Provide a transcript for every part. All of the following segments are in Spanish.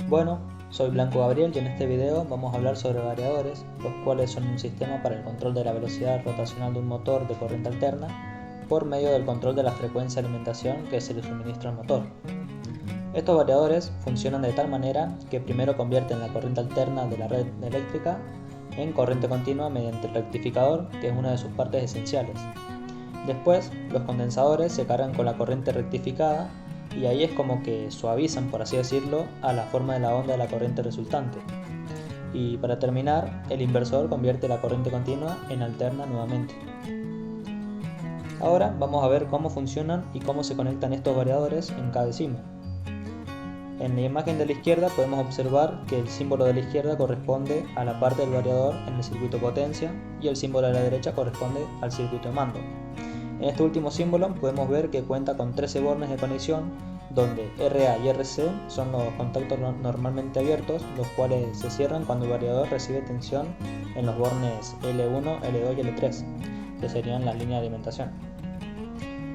Bueno, soy Blanco Gabriel y en este video vamos a hablar sobre variadores, los cuales son un sistema para el control de la velocidad rotacional de un motor de corriente alterna por medio del control de la frecuencia de alimentación que se le suministra al motor. Estos variadores funcionan de tal manera que primero convierten la corriente alterna de la red eléctrica en corriente continua mediante el rectificador, que es una de sus partes esenciales. Después, los condensadores se cargan con la corriente rectificada y ahí es como que suavizan, por así decirlo, a la forma de la onda de la corriente resultante. Y para terminar, el inversor convierte la corriente continua en alterna nuevamente. Ahora vamos a ver cómo funcionan y cómo se conectan estos variadores en cada decimo. En la imagen de la izquierda podemos observar que el símbolo de la izquierda corresponde a la parte del variador en el circuito potencia y el símbolo de la derecha corresponde al circuito de mando. En este último símbolo podemos ver que cuenta con 13 bornes de conexión, donde RA y RC son los contactos normalmente abiertos, los cuales se cierran cuando el variador recibe tensión en los bornes L1, L2 y L3, que serían las líneas de alimentación.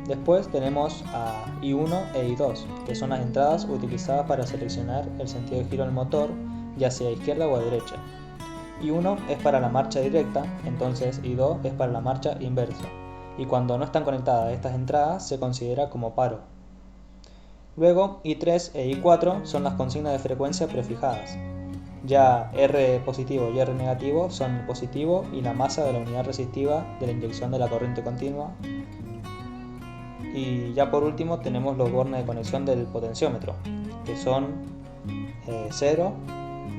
Después tenemos a I1 e I2, que son las entradas utilizadas para seleccionar el sentido de giro del motor, ya sea a izquierda o a derecha. I1 es para la marcha directa, entonces I2 es para la marcha inversa, y cuando no están conectadas estas entradas se considera como paro. Luego I3 e I4 son las consignas de frecuencia prefijadas. Ya R positivo y R negativo son el positivo y la masa de la unidad resistiva de la inyección de la corriente continua. Y ya por último tenemos los bornes de conexión del potenciómetro, que son 0,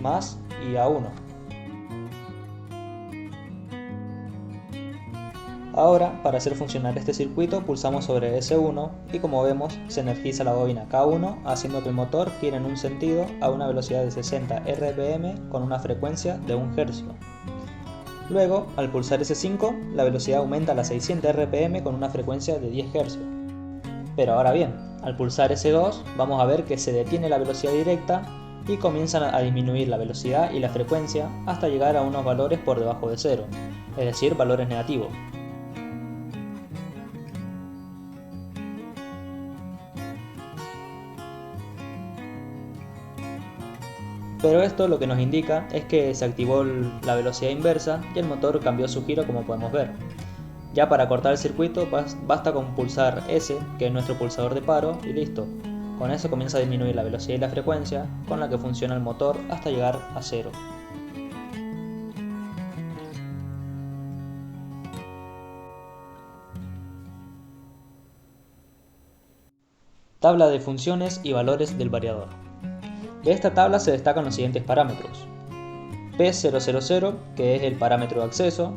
más y A1. Ahora, para hacer funcionar este circuito, pulsamos sobre S1 y como vemos, se energiza la bobina K1, haciendo que el motor gire en un sentido a una velocidad de 60 RPM con una frecuencia de 1 Hz. Luego, al pulsar S5, la velocidad aumenta a las 600 RPM con una frecuencia de 10 Hz. Pero ahora bien, al pulsar S2, vamos a ver que se detiene la velocidad directa y comienzan a disminuir la velocidad y la frecuencia hasta llegar a unos valores por debajo de 0, es decir, valores negativos. Pero esto lo que nos indica es que se activó la velocidad inversa y el motor cambió su giro, como podemos ver. Ya para cortar el circuito basta con pulsar S, que es nuestro pulsador de paro, y listo. Con eso comienza a disminuir la velocidad y la frecuencia con la que funciona el motor hasta llegar a 0. Tabla de funciones y valores del variador. De esta tabla se destacan los siguientes parámetros: P000, que es el parámetro de acceso,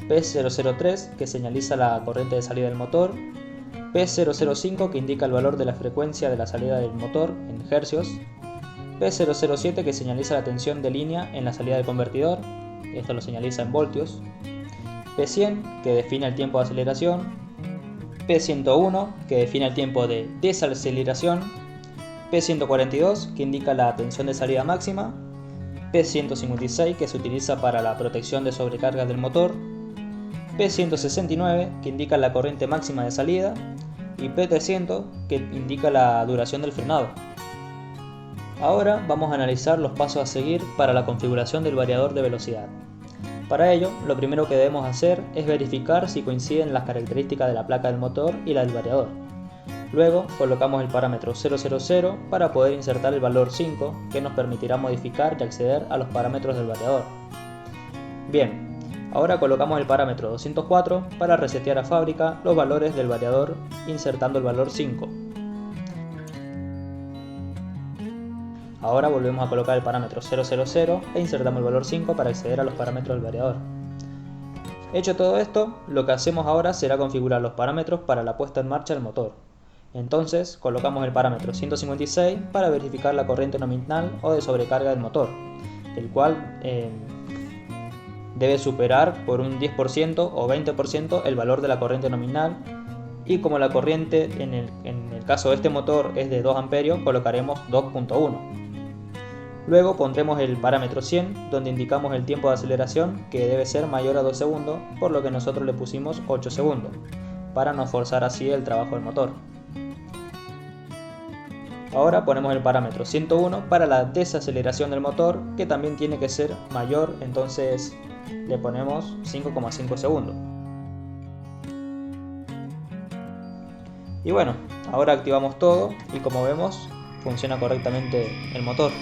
P003, que señaliza la corriente de salida del motor, P005, que indica el valor de la frecuencia de la salida del motor en hercios, P007, que señaliza la tensión de línea en la salida del convertidor, esto lo señaliza en voltios, P100, que define el tiempo de aceleración, P101, que define el tiempo de desaceleración, P142, que indica la tensión de salida máxima, P156, que se utiliza para la protección de sobrecargas del motor, P169, que indica la corriente máxima de salida, y P300, que indica la duración del frenado. Ahora vamos a analizar los pasos a seguir para la configuración del variador de velocidad. Para ello, lo primero que debemos hacer es verificar si coinciden las características de la placa del motor y la del variador. Luego colocamos el parámetro 000 para poder insertar el valor 5, que nos permitirá modificar y acceder a los parámetros del variador. Bien, ahora colocamos el parámetro 204 para resetear a fábrica los valores del variador insertando el valor 5. Ahora volvemos a colocar el parámetro 000 e insertamos el valor 5 para acceder a los parámetros del variador. Hecho todo esto, lo que hacemos ahora será configurar los parámetros para la puesta en marcha del motor. Entonces colocamos el parámetro 156 para verificar la corriente nominal o de sobrecarga del motor, el cual debe superar por un 10% o 20% el valor de la corriente nominal, y como la corriente en el caso de este motor es de 2 amperios, colocaremos 2.1. Luego pondremos el parámetro 100, donde indicamos el tiempo de aceleración, que debe ser mayor a 2 segundos, por lo que nosotros le pusimos 8 segundos, para no forzar así el trabajo del motor. Ahora ponemos el parámetro 101 para la desaceleración del motor, que también tiene que ser mayor, entonces le ponemos 5,5 segundos. Y bueno, ahora activamos todo y como vemos funciona correctamente el motor.